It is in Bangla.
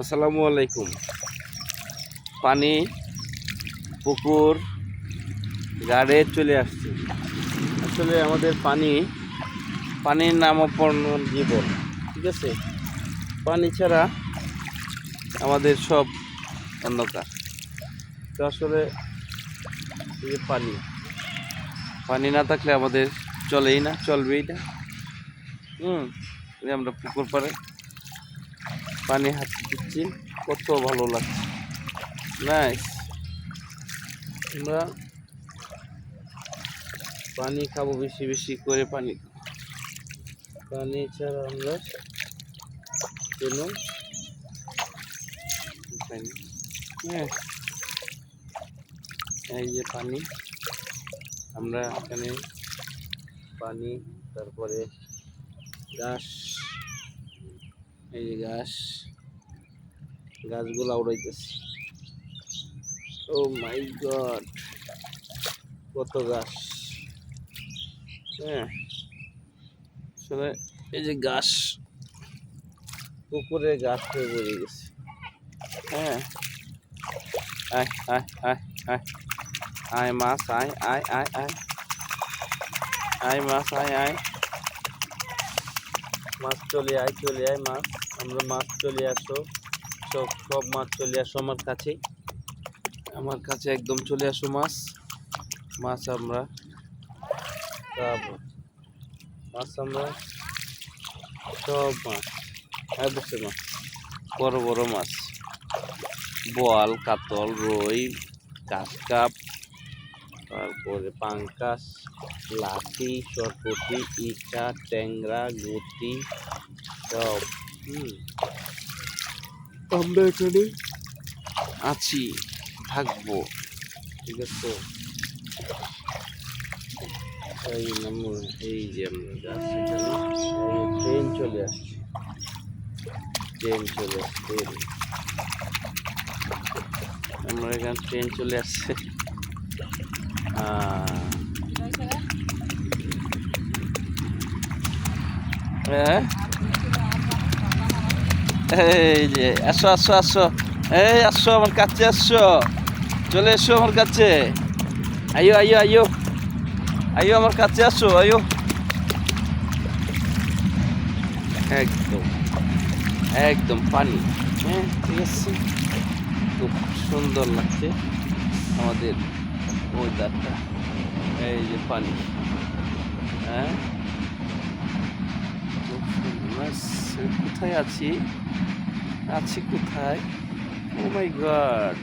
আসসালামু আলাইকুম। পানি পুকুর গাড়ে চলে আসছে। আসলে আমাদের পানির নাম অপূর্ণ জীবন। ঠিক আছে, পানি ছাড়া আমাদের সব অন্ধকার। তো আসলে এই যে পানি না থাকলে আমাদের চলবেই না। এই যে আমরা পুকুর পাড়ে পানি হাতে দিচ্ছি, কত ভালো লাগছে। নাইস। আমরা পানি খাবো, বেশি বেশি করে পানি ছাড়া আমরা কোনো উপায় নেই। হ্যাঁ, এই যে পানি, আমরা এখানে পানি, তারপরে ঘাস, এই যে গাছগুলো উড়াইতেছে। ও মাই গড, কত গাছ! হ্যাঁ, আসলে এই যে পুকুরে গাছ হয়ে পড়ে গেছে। হ্যাঁ, আয় আয় আয় আয় আয় মাছ, আয় আয় আয় আয় আয় মাছ, আয় আয় মাছ, চলে আয় মাছ। আমরা মাছ, চলে আসো, সব মাছ চলে আসো আমার কাছে একদম চলে আসো মাছ আমরা খাবো। আমরা সব মাছ, বসে মাছ, বড় বড় মাছ, বোয়াল, কাতল, রুই, কাপ, তারপরে পাঙ্কাস, লাঠি, সরপুঁটি, ইচা, ট্যাংরা, গুটি, সব। আমরা এখানে আছি, থাকবো। ঠিক আছে, এই যে আমরা যাচ্ছি, ট্রেন চলে আসছে, আমরা এখানে ট্রেন চলে আসছে। এই যে আসো, এই আসো আমার কাছে, চলে এসো আমার কাছে, আইও আমার কাছে আসো, একদম পানি। হ্যাঁ, ঠিক আছে, খুব সুন্দর লাগছে আমাদের ওয়েদারটা। এই যে পানি, হ্যাঁ, কোথায় আছি কোথায়? ও মাই গড!